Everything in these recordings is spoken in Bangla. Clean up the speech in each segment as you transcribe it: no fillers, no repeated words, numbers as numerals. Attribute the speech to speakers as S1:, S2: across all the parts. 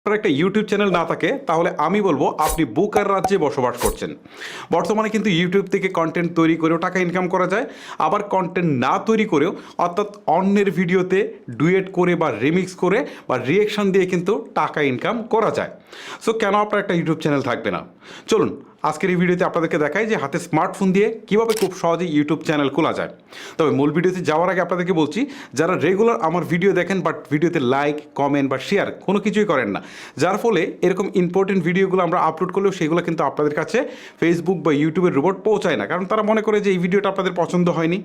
S1: আপনার একটা ইউটিউব চ্যানেল না থাকে তাহলে আমি বলবো আপনি বোকার রাজ্যে বসবাস করছেন। বর্তমানে কিন্তু ইউটিউব থেকে কন্টেন্ট তৈরি করেও টাকা ইনকাম করা যায়, আবার কন্টেন্ট না তৈরি করেও অর্থাৎ অন্যের ভিডিওতে ডুয়েট করে বা রিমিক্স করে বা রিয়েকশন দিয়ে কিন্তু টাকা ইনকাম করা যায়। সো কেন আপনার একটা ইউটিউব চ্যানেল থাকবে না? চলুন আজকের এই ভিডিওতে আপনাদেরকে দেখাই যে হাতে স্মার্টফোন দিয়ে কীভাবে খুব সহজেই ইউটিউব চ্যানেল খোলা যায়। তবে মূল ভিডিওতে যাওয়ার আগে আপনাদেরকে বলছি, যারা রেগুলার আমার ভিডিও দেখেন বাট ভিডিওতে লাইক কমেন্ট বা শেয়ার কোনো কিছুই করেন না, যার ফলে এরকম ইম্পর্টেন্ট ভিডিওগুলো আমরা আপলোড করলেও সেগুলো কিন্তু আপনাদের কাছে ফেসবুক বা ইউটিউবের রোবট পৌঁছায় না, কারণ তারা মনে করে যে এই ভিডিওটা আপনাদের পছন্দ হয়নি।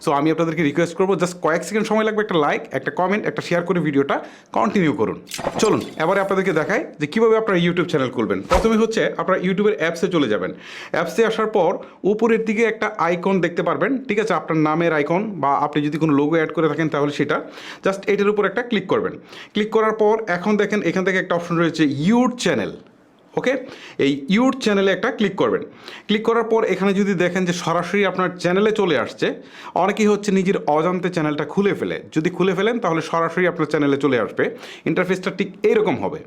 S1: সো আমি আপনাদেরকে রিকোয়েস্ট করবো, জাস্ট কয়েক সেকেন্ড সময় লাগবে, একটা লাইক একটা কমেন্ট একটা শেয়ার করে ভিডিওটা কন্টিনিউ করুন। চলুন এবারে আপনাদেরকে দেখাই যে কীভাবে আপনারা ইউটিউব চ্যানেল খুলবেন। প্রথমে হচ্ছে আপনারা ইউটিউবের অ্যাপসে চলে যাবেন। অ্যাপসে আসার পর উপরের দিকে একটা আইকন দেখতে পারবেন, ঠিক আছে, আপনার নামের আইকন বা আপনি যদি কোনো লোগো অ্যাড করে থাকেন তাহলে সেটা জাস্ট এটার উপর একটা ক্লিক করবেন। ক্লিক করার পর এখন দেখেন এখান থেকে একটা অপশন রয়েছে ইউর চ্যানেল। ওকে, এই ইউর চ্যানেলে একটা ক্লিক করবেন। ক্লিক করার পর এখানে যদি দেখেন যে সরাসরি আপনার চ্যানেলে চলে আসছে, অনেকেই হচ্ছে নিজের অজান্তে চ্যানেলটা খুলে ফেলে। যদি খুলে ফেলেন তাহলে সরাসরি আপনার চ্যানেলে চলে আসবে, ইন্টারফেসটা ঠিক এইরকম হবে।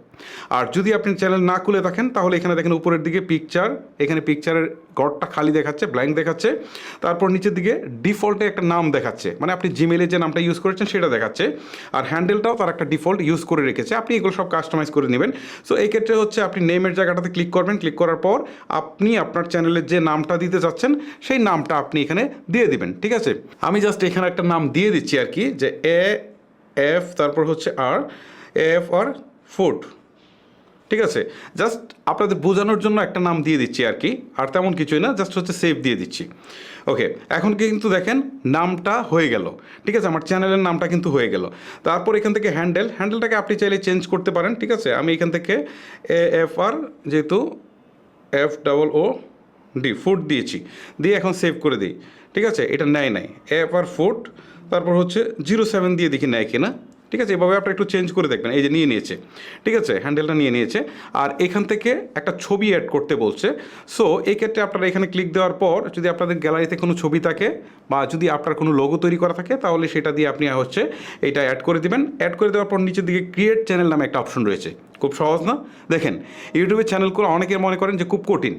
S1: আর যদি আপনি চ্যানেল না খুলে থাকেন তাহলে এখানে দেখেন উপরের দিকে পিকচার, এখানে পিকচারের ঘরটা খালি দেখাচ্ছে, ব্ল্যাঙ্ক দেখাচ্ছে। তারপর নিচের দিকে ডিফল্টে একটা নাম দেখাচ্ছে, মানে আপনি জিমেলে যে নামটা ইউজ করেছেন সেটা দেখাচ্ছে। আর হ্যান্ডেলটাও তার একটা ডিফল্ট ইউজ করে রেখেছে, আপনি এগুলো সব কাস্টমাইজ করে নেবেন। সো এই ক্ষেত্রে হচ্ছে আপনি নেমের জায়গাটাতে ক্লিক করবেন। ক্লিক করার পর আপনি আপনার চ্যানেলের যে নামটা দিতে যাচ্ছেন সেই নামটা আপনি এখানে দিয়ে দিবেন, ঠিক আছে। আমি জাস্ট এখানে একটা নাম দিয়ে দিচ্ছি আর কি, যে এফ তারপর হচ্ছে আর এফ আর ফুড, ঠিক আছে। জাস্ট আপনাদের বোঝানোর জন্য একটা নাম দিয়ে দিচ্ছি আর কি, আর তেমন কিছুই না, জাস্ট হচ্ছে সেভ দিয়ে দিচ্ছি। ওকে, এখন কিন্তু দেখেন নামটা হয়ে গেল, ঠিক আছে, আমার চ্যানেলের নামটা কিন্তু হয়ে গেল। তারপর এখান থেকে হ্যান্ডেলটাকে আপনি চাইলে চেঞ্জ করতে পারেন, ঠিক আছে। আমি এখান থেকে এফ আর যেহেতু FOOD ফুড দিয়েছি, দিয়ে এখন সেভ করে দিই, ঠিক আছে। এটা নেয় নাই এফ আর ফুড, তারপর হচ্ছে 07 দিয়ে দেখি নেয় কিনা, ঠিক আছে। এভাবে আপনি একটু চেঞ্জ করে দেখবেন, এই যে নিয়ে নিয়েছে, ঠিক আছে, হ্যান্ডেলটা নিয়ে নিয়েছে। আর এখান থেকে একটা ছবি অ্যাড করতে বলছে। সো এই ক্ষেত্রে আপনারা এখানে ক্লিক দেওয়ার পর যদি আপনাদের গ্যালারিতে কোনো ছবি থাকে বা যদি আপনার কোনো লোগো তৈরি করা থাকে তাহলে সেটা দিয়ে আপনি হচ্ছে এটা অ্যাড করে দিবেন। অ্যাড করে দেওয়ার পর নিচের দিকে ক্রিয়েট চ্যানেল নামে একটা অপশন রয়েছে। খুব সহজ না? দেখেন ইউটিউবের চ্যানেলগুলো অনেকের মনে করেন যে খুব কঠিন,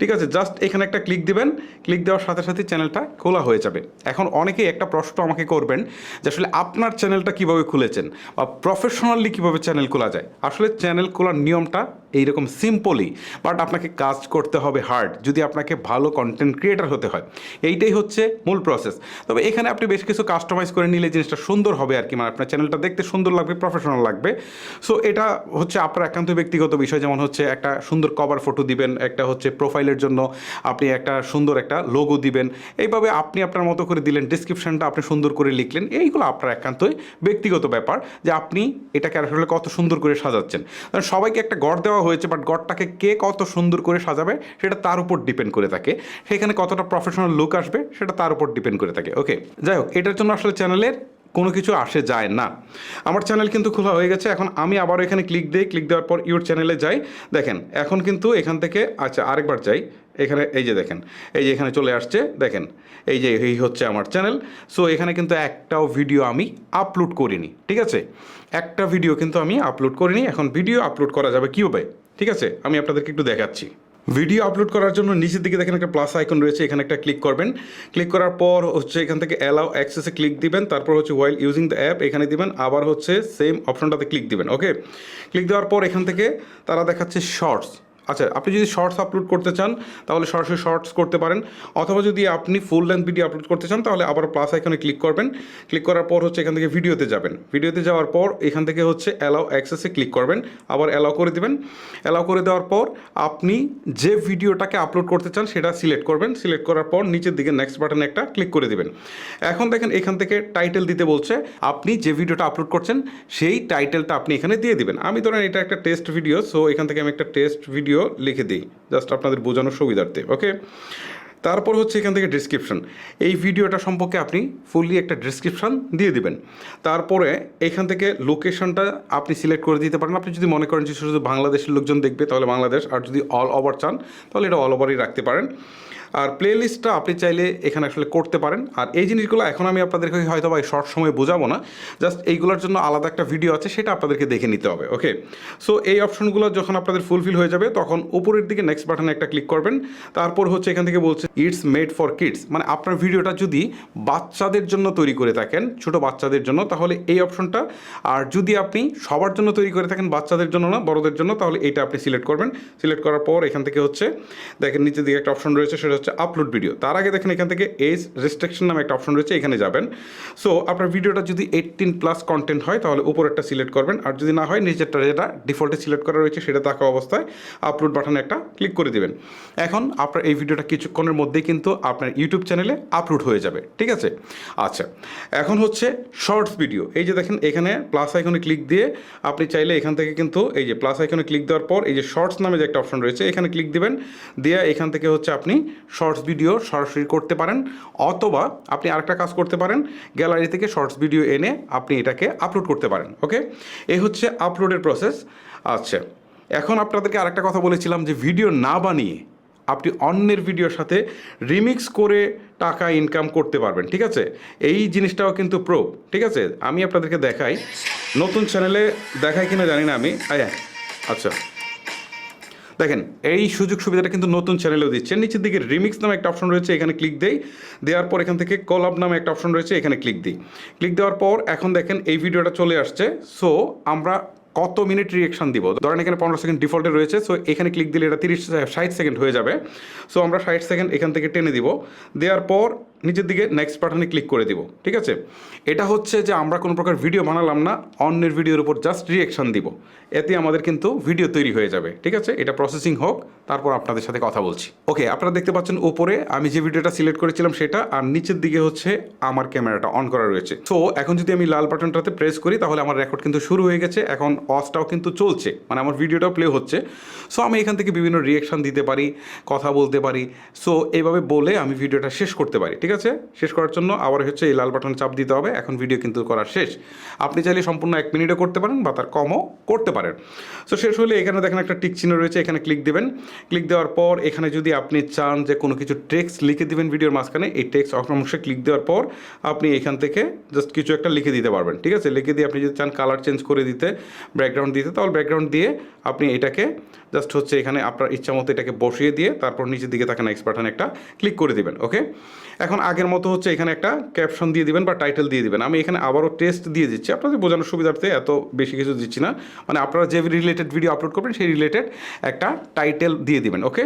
S1: ঠিক আছে। জাস্ট এখানে একটা ক্লিক দিবেন, ক্লিক দেওয়ার সাথে সাথে চ্যানেলটা খোলা হয়ে যাবে। এখন অনেকেই একটা প্রশ্ন আমাকে করবেন যে আসলে আপনার চ্যানেলটা কীভাবে খুলেছেন বা প্রফেশনালি কীভাবে চ্যানেল খোলা যায়। আসলে চ্যানেল খোলার নিয়মটা এইরকম সিম্পলই, বাট আপনাকে কাজ করতে হবে হার্ড যদি আপনাকে ভালো কন্টেন্ট ক্রিয়েটার হতে হয়। এইটাই হচ্ছে মূল প্রসেস। তবে এখানে আপনি বেশ কিছু কাস্টমাইজ করে নিলে জিনিসটা সুন্দর হবে আর কি, মানে আপনার চ্যানেলটা দেখতে সুন্দর লাগবে, প্রফেশনাল লাগবে। সো এটা হচ্ছে আপনার একান্ত ব্যক্তিগত বিষয়, যেমন হচ্ছে একটা সুন্দর কভার ফটো দিবেন, একটা হচ্ছে প্রোফাইলের জন্য আপনি একটা সুন্দর একটা লোগো দিবেন, এইভাবে আপনি আপনার মতো করে দিলেন, ডিসক্রিপশনটা আপনি সুন্দর করে লিখলেন। এইগুলো আপনার একান্তই ব্যক্তিগত ব্যাপার যে আপনি এটাকে আসলে কত সুন্দর করে সাজাচ্ছেন। কারণ সবাইকে একটা গড় দেওয়া হয়েছে, বাট গড়টাকে কে কত সুন্দর করে সাজাবে সেটা তার উপর ডিপেন্ড করে থাকে, সেখানে কতটা প্রফেশনাল লুক আসবে সেটা তার উপর ডিপেন্ড করে থাকে। ওকে, যাই হোক, এটার জন্য আসলে চ্যানেলের কোনো কিছু আসে যায় না। আমার চ্যানেল কিন্তু খোলা হয়ে গেছে। এখন আমি আবারও এখানে ক্লিক দিই, ক্লিক দেওয়ার পর ইউর চ্যানেলে যাই। দেখেন এখন কিন্তু এখান থেকে, আচ্ছা আরেকবার যাই, এখানে এই যে দেখেন, এই যে এখানে চলে আসছে, দেখেন এই যে এই হচ্ছে আমার চ্যানেল। সো এখানে কিন্তু একটাও ভিডিও আমি আপলোড করিনি, ঠিক আছে, একটা ভিডিও কিন্তু আমি আপলোড করিনি। এখন ভিডিও আপলোড করা যাবে কীভাবে, ঠিক আছে, আমি আপনাদেরকে একটু দেখাচ্ছি। ভিডিও আপলোড করার জন্য নিচের দিকে দেখেন একটা প্লাস আইকন রয়েছে, এখানে একটা ক্লিক করবেন। ক্লিক করার পর হচ্ছে এখান থেকে অ্যালাউ অ্যাক্সেসে ক্লিক দিবেন, তারপর হচ্ছে ওয়াইল ইউজিং দ্য অ্যাপ এখানে দিবেন, আবার হচ্ছে সেম অপশনটাতে ক্লিক দিবেন। ওকে, ক্লিক দেওয়ার পর এখান থেকে তারা দেখাচ্ছে শর্টস। আচ্ছা, আপনি যদি শর্টস আপলোড করতে চান তাহলে সরাসরি শর্টস করতে পারেন, অথবা যদি আপনি ফুল লেন্থ ভিডিও আপলোড করতে চান তাহলে আবার প্লাস আইকনে ক্লিক করবেন। ক্লিক করার পর হচ্ছে এখান থেকে ভিডিওতে যাবেন। ভিডিওতে যাওয়ার পর এখান থেকে হচ্ছে অ্যালাউ অ্যাক্সেসে ক্লিক করবেন, আবার অ্যালাউ করে দিবেন। অ্যালাউ করে দেওয়ার পর আপনি যে ভিডিওটাকে আপলোড করতে চান সেটা সিলেক্ট করবেন। সিলেক্ট করার পর নিচের দিকে নেক্সট বাটনে একটা ক্লিক করে দিবেন। এখন দেখেন এখান থেকে টাইটেল দিতে বলছে, আপনি যে ভিডিওটা আপলোড করছেন সেই টাইটেলটা আপনি এখানে দিয়ে দিবেন। আমি ধরেন এটা একটা টেস্ট ভিডিও, সো এখান থেকে আমি একটা টেস্ট ভিডিও লিখে দিই, জাস্ট আপনাদের বোঝানোর সুবিধার্থে। ওকে, তারপর হচ্ছে এখান থেকে ডিসক্রিপশন, এই ভিডিওটা সম্পর্কে আপনি ফুললি একটা ডিসক্রিপশন দিয়ে দিবেন। তারপরে এখান থেকে লোকেশনটা আপনি সিলেক্ট করে দিতে পারেন। আপনি যদি মনে করেন যে শুধু বাংলাদেশের লোকজন দেখবে তাহলে বাংলাদেশ, আর যদি অল ওভার চান তাহলে এটা অল ওভারই রাখতে পারেন। আর প্লে লিস্টটা আপনি চাইলে এখানে আসলে করতে পারেন। আর এই জিনিসগুলো এখন আমি আপনাদেরকে হয়তো বা শর্ট সময় বোঝাবো না, জাস্ট এইগুলোর জন্য আলাদা একটা ভিডিও আছে, সেটা আপনাদেরকে দেখে নিতে হবে। ওকে, সো এই অপশনগুলো যখন আপনাদের ফুলফিল হয়ে যাবে তখন উপরের দিকে নেক্সট বাটনে একটা ক্লিক করবেন। তারপর হচ্ছে এখান থেকে বলছে ইটস মেড ফর কিডস, মানে আপনার ভিডিওটা যদি বাচ্চাদের জন্য তৈরি করে থাকেন, ছোট বাচ্চাদের জন্য, তাহলে এই অপশনটা। আর যদি আপনি সবার জন্য তৈরি করে থাকেন, বাচ্চাদের জন্য না বড়দের জন্য, তাহলে এইটা আপনি সিলেক্ট করবেন। সিলেক্ট করার পর এখান থেকে হচ্ছে দেখেন নিচের দিকে একটা অপশন রয়েছে, সেটা হচ্ছে আপলোড ভিডিও। তার আগে দেখেন এখান থেকে এজ রেস্ট্রিকশন নামে একটা অপশন রয়েছে, এখানে যাবেন। সো আপনার ভিডিওটা যদি 18+ কন্টেন্ট হয় তাহলে উপরেরটা সিলেক্ট করবেন, আর যদি না হয় নিচেরটা যেটা ডিফল্টে সিলেক্ট করা রয়েছে সেটা থাকা অবস্থায় আপলোড বাটনে একটা ক্লিক করে দিবেন। এখন আপনার এই ভিডিওটা কিছুক্ষণের মধ্যেই কিন্তু আপনার ইউটিউব চ্যানেলে আপলোড হয়ে যাবে, ঠিক আছে? আচ্ছা, এখন হচ্ছে শর্টস ভিডিও। এই যে দেখেন এখানে প্লাস আইকনে ক্লিক দিয়ে আপনি চাইলে এখান থেকে কিন্তু এই যে প্লাস আইকনে ক্লিক দেওয়ার পর এই যে শর্টস নামে যে একটা অপশন রয়েছে এখানে ক্লিক দিবেন, দিয়ে এখান থেকে হচ্ছে আপনি শর্টস ভিডিও সরাসরি করতে পারেন, অথবা আপনি আরেকটা কাজ করতে পারেন, গ্যালারি থেকে শর্টস ভিডিও এনে আপনি এটাকে আপলোড করতে পারেন। ওকে, এই হচ্ছে আপলোডের প্রসেস। আচ্ছা, এখন আপনাদেরকে আরেকটা কথা বলেছিলাম যে ভিডিও না বানিয়ে আপনি অন্যের ভিডিওর সাথে রিমিক্স করে টাকা ইনকাম করতে পারবেন, ঠিক আছে? এই জিনিসটাও কিন্তু প্রো, ঠিক আছে? আমি আপনাদেরকে দেখাই, নতুন চ্যানেলে দেখাই কিনা জানি না আমি। আচ্ছা দেখেন এই সুযোগ সুবিধাটা কিন্তু নতুন চ্যানেলেও দিচ্ছে। নিচের দিকে রিমিক্স নামে একটা অপশন রয়েছে, এখানে ক্লিক দেই, দেওয়ার পর এখান থেকে কলাব নামে একটা অপশন রয়েছে, এখানে ক্লিক দিই। ক্লিক দেওয়ার পর এখন দেখেন এই ভিডিওটা চলে আসছে। সো আমরা কত মিনিট রিয়েকশন দিব, ধরেন এখানে 15 সেকেন্ড ডিফল্টে রয়েছে। সো এখানে ক্লিক দিলে এটা 60 সেকেন্ড হয়ে যাবে। সো আমরা 60 সেকেন্ড এখান থেকে টেনে দিব, দেওয়ার পর নিচের দিকে নেক্সট বাটনে ক্লিক করে দিব, ঠিক আছে? এটা হচ্ছে যে আমরা কোনো প্রকার ভিডিও বানালাম না, অন্যের ভিডিওর উপর জাস্ট রিয়েকশন দিব, এতে আমাদের কিন্তু ভিডিও তৈরি হয়ে যাবে, ঠিক আছে? এটা প্রসেসিং হোক, তারপর আপনাদের সাথে কথা বলছি। ওকে, আপনারা দেখতে পাচ্ছেন উপরে আমি যে ভিডিওটা সিলেক্ট করেছিলাম সেটা, আর নিচের দিকে হচ্ছে আমার ক্যামেরাটা অন করা রয়েছে। সো এখন যদি আমি লাল বাটনটাতে প্রেস করি তাহলে আমার রেকর্ড কিন্তু শুরু হয়ে গেছে, এখন অসটাও কিন্তু চলছে, মানে আমার ভিডিওটাও প্লে হচ্ছে। সো আমি এখান থেকে বিভিন্ন রিয়েকশন দিতে পারি, কথা বলতে পারি। সো এইভাবে বলে আমি ভিডিওটা শেষ করতে পারি, ঠিক আছে? শেষ করার জন্য আবার হচ্ছে এই লাল বাটন চাপ দিতে হবে। এখন ভিডিও কিন্তু করা শেষ। আপনি চাইলে সম্পূর্ণ 1 মিনিটও করতে পারেন বা তার কমও করতে পারেন। সো শেষ হলে এখানে দেখেন একটা টিক চিহ্ন রয়েছে, এখানে ক্লিক দেবেন। ক্লিক দেওয়ার পর এখানে যদি আপনি চান যে কোনো কিছু টেক্সট লিখে দিবেন ভিডিওর মাঝখানে, এই টেক্সট অংশে ক্লিক দেওয়ার পর আপনি এখান থেকে জাস্ট কিছু একটা লিখে দিতে পারবেন, ঠিক আছে? লিখে দিয়ে আপনি যদি চান কালার চেঞ্জ করে দিতে, ব্যাকগ্রাউন্ড দিতে, তাহলে ব্যাকগ্রাউন্ড দিয়ে আপনি এটাকে জাস্ট হচ্ছে এখানে আপনার ইচ্ছা মতো এটাকে বসিয়ে দিয়ে তারপর নিচের দিকে থাকা নেক্সট বাটন একটা ক্লিক করে দিবেন। ওকে, এখন আগের মতো হচ্ছে এখানে একটা ক্যাপশন দিয়ে দিবেন বা টাইটেল দিয়ে দিবেন। আমি এখানে আবারও টেস্ট দিয়ে দিচ্ছি আপনাদের বোঝানোর সুবিধার্থে, এত বেশি কিছু দিচ্ছি না। মানে আপনারা যে রিলেটেড ভিডিও আপলোড করবেন সেই রিলেটেড একটা টাইটেল দিয়ে দিবেন। ওকে,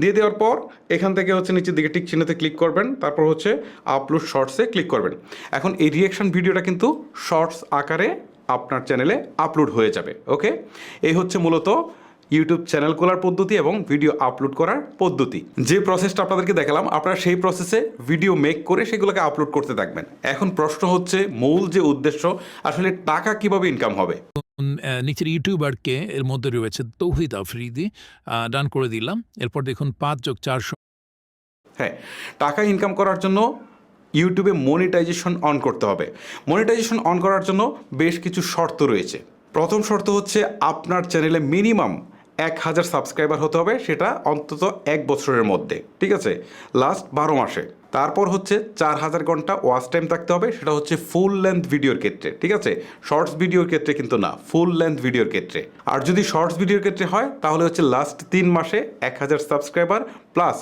S1: দিয়ে দেওয়ার পর এখান থেকে হচ্ছে নিচের দিকে টিক চিহ্নতে ক্লিক করবেন, তারপর হচ্ছে আপলোড শর্টসে ক্লিক করবেন। এখন এই রিয়েকশন ভিডিওটা কিন্তু শর্টস আকারে আপনার চ্যানেলে আপলোড হয়ে যাবে। ওকে, এই হচ্ছে মূলত ইউটিউব চ্যানেল খোলার পদ্ধতি এবং ভিডিও আপলোড করার পদ্ধতি। যে প্রসেসটা আপনাদেরকে দেখালাম, আপনারা সেই প্রসেসে ভিডিও মেক করে সেগুলোকে আপলোড করতে থাকবেন। এখন প্রশ্ন হচ্ছে মূল যে উদ্দেশ্য, আসলে টাকা কিভাবে ইনকাম হবে।
S2: নিচের ইউটিউবারকে এর মধ্যে রয়েছে তৌহিদ আফ্রিদি, ডান করে দিলাম। এরপর দেখুন 5+4।
S1: হ্যাঁ, টাকা ইনকাম করার জন্য ইউটিউবে মনিটাইজেশন অন করতে হবে। মনিটাইজেশন অন করার জন্য বেশ কিছু শর্ত রয়েছে। প্রথম শর্ত হচ্ছে আপনার চ্যানেলে মিনিমাম 1000 সাবস্ক্রাইবার হতে হবে, সেটা অন্তত 1 বছরের মধ্যে, ঠিক আছে? লাস্ট 12 মাসে। তারপর হচ্ছে 4000 ঘন্টা ওয়াচ টাইম থাকতে হবে, সেটা হচ্ছে ফুল লেন্থ ভিডিওর ক্ষেত্রে, ঠিক আছে? শর্টস ভিডিওর ক্ষেত্রে কিন্তু না, ফুল লেন্থ ভিডিওর ক্ষেত্রে। আর যদি শর্টস ভিডিওর ক্ষেত্রে হয় তাহলে হচ্ছে লাস্ট 3 মাসে 1000 সাবস্ক্রাইবার প্লাস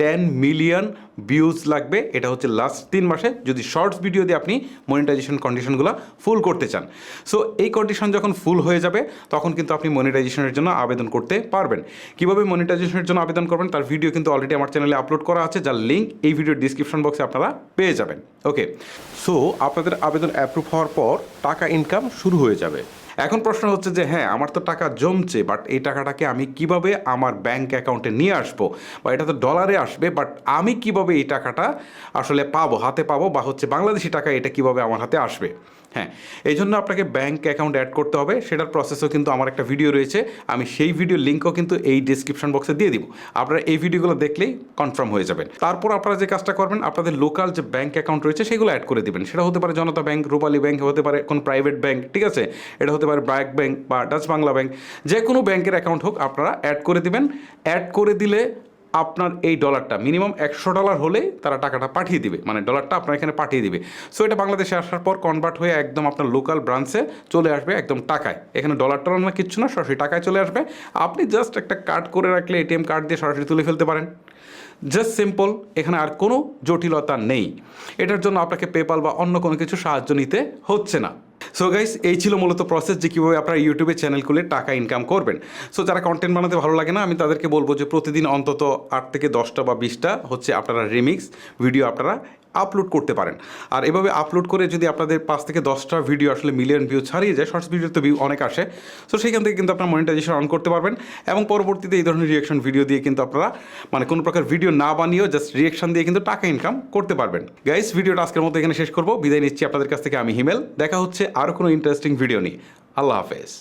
S1: 10 মিলিয়ন ভিউজ লাগবে। এটা হচ্ছে লাস্ট 3 মাসে যদি শর্টস ভিডিও দিয়ে আপনি মনিটাইজেশন কন্ডিশনগুলো ফুল করতে চান। সো এই কন্ডিশন যখন ফুল হয়ে যাবে তখন কিন্তু আপনি মনিটাইজেশনের জন্য আবেদন করতে পারবেন। কীভাবে মনিটাইজেশনের জন্য আবেদন করবেন তার ভিডিও কিন্তু অলরেডি আমার চ্যানেলে আপলোড করা আছে, যার লিঙ্ক এই ভিডিওর ডিসক্রিপশন বক্সে আপনারা পেয়ে যাবেন। ওকে, সো আপনাদের আবেদন অ্যাপ্রুভ হওয়ার পর টাকা ইনকাম শুরু হয়ে যাবে। এখন প্রশ্ন হচ্ছে যে হ্যাঁ, আমার তো টাকা জমছে, বাট এই টাকাটাকে আমি কিভাবে আমার ব্যাংক অ্যাকাউন্টে নিয়ে আসবো, বা এটা তো ডলারে আসবে, বাট আমি কিভাবে এই টাকাটা আসলে পাবো, হাতে পাবো, বা হচ্ছে বাংলাদেশি টাকা এটা কিভাবে আমার হাতে আসবে। হ্যাঁ, এই জন্য আপনাকে ব্যাংক অ্যাকাউন্ট অ্যাড করতে হবে। সেটার প্রসেসও কিন্তু আমার একটা ভিডিও রয়েছে, আমি সেই ভিডিওর লিঙ্কও কিন্তু এই ডিসক্রিপশন বক্সে দিয়ে দিব। আপনারা এই ভিডিওগুলো দেখলেই কনফার্ম হয়ে যাবেন। তারপর আপনারা যে কাজটা করবেন, আপনাদের লোকাল যে ব্যাংক অ্যাকাউন্ট রয়েছে সেগুলো অ্যাড করে দিবেন। সেটা হতে পারে জনতা ব্যাংক, রূপালী ব্যাংক, হতে পারে কোনো প্রাইভেট ব্যাংক, ঠিক আছে? এটা হতে পারে ব্র্যাক ব্যাংক বা ডাচ বাংলা ব্যাংক, যে কোনো ব্যাংকের অ্যাকাউন্ট হোক আপনারা অ্যাড করে দিবেন। অ্যাড করে দিলে আপনার এই ডলারটা মিনিমাম $100 হলে তারা টাকাটা পাঠিয়ে দিবে, মানে ডলারটা আপনার এখানে পাঠিয়ে দিবে। সো এটা বাংলাদেশে আসার পর কনভার্ট হয়ে একদম আপনার লোকাল ব্রাঞ্চে চলে আসবে একদম টাকায়। এখানে ডলার টলার না কিচ্ছু না, সরাসরি টাকায় চলে আসবে। আপনি জাস্ট একটা কার্ড করে রাখলে এটিএম কার্ড দিয়ে সরাসরি তুলে ফেলতে পারেন। জাস্ট সিম্পল, এখানে আর কোনো জটিলতা নেই। এটার জন্য আপনাকে পেপাল বা অন্য কোনো কিছু সাহায্য নিতে হচ্ছে না। সো গাইস, এই ছিল মূলত প্রসেস যে কীভাবে আপনারা ইউটিউবে চ্যানেল খুলে টাকা ইনকাম করবেন। সো যারা কন্টেন্ট বানাতে ভালো লাগে না, আমি তাদেরকে বলবো যে প্রতিদিন অন্তত 8 থেকে 10টা বা 20টা হচ্ছে আপনারা রিমিক্স ভিডিও আপনারা আপলোড করতে পারেন। আর এভাবে আপলোড করে যদি আপনাদের 5 থেকে 10টা ভিডিও আসলে মিলিয়ন ভিউ ছাড়িয়ে যায়, শর্টস ভিডিও তো ভিউ অনেক আসে, সো সেখান থেকে কিন্তু আপনার মনিটাইজেশন অন করতে পারবেন। এবং পরবর্তীতে এই ধরনের রিয়াকশন ভিডিও দিয়ে কিন্তু আপনারা মানে কোনো প্রকার ভিডিও না বানিয়েও জাস্ট রিয়াকশন দিয়ে কিন্তু টাকা ইনকাম করতে পারবেন। গাইস, ভিডিওটা আজকের মতো এখানে শেষ করবো। বিদায় নিচ্ছি আপনাদের কাছ থেকে, আমি হিমেল। দেখা হচ্ছে আরও কোনো ইন্টারেস্টিং ভিডিও নিয়ে। আল্লাহ হাফেজ।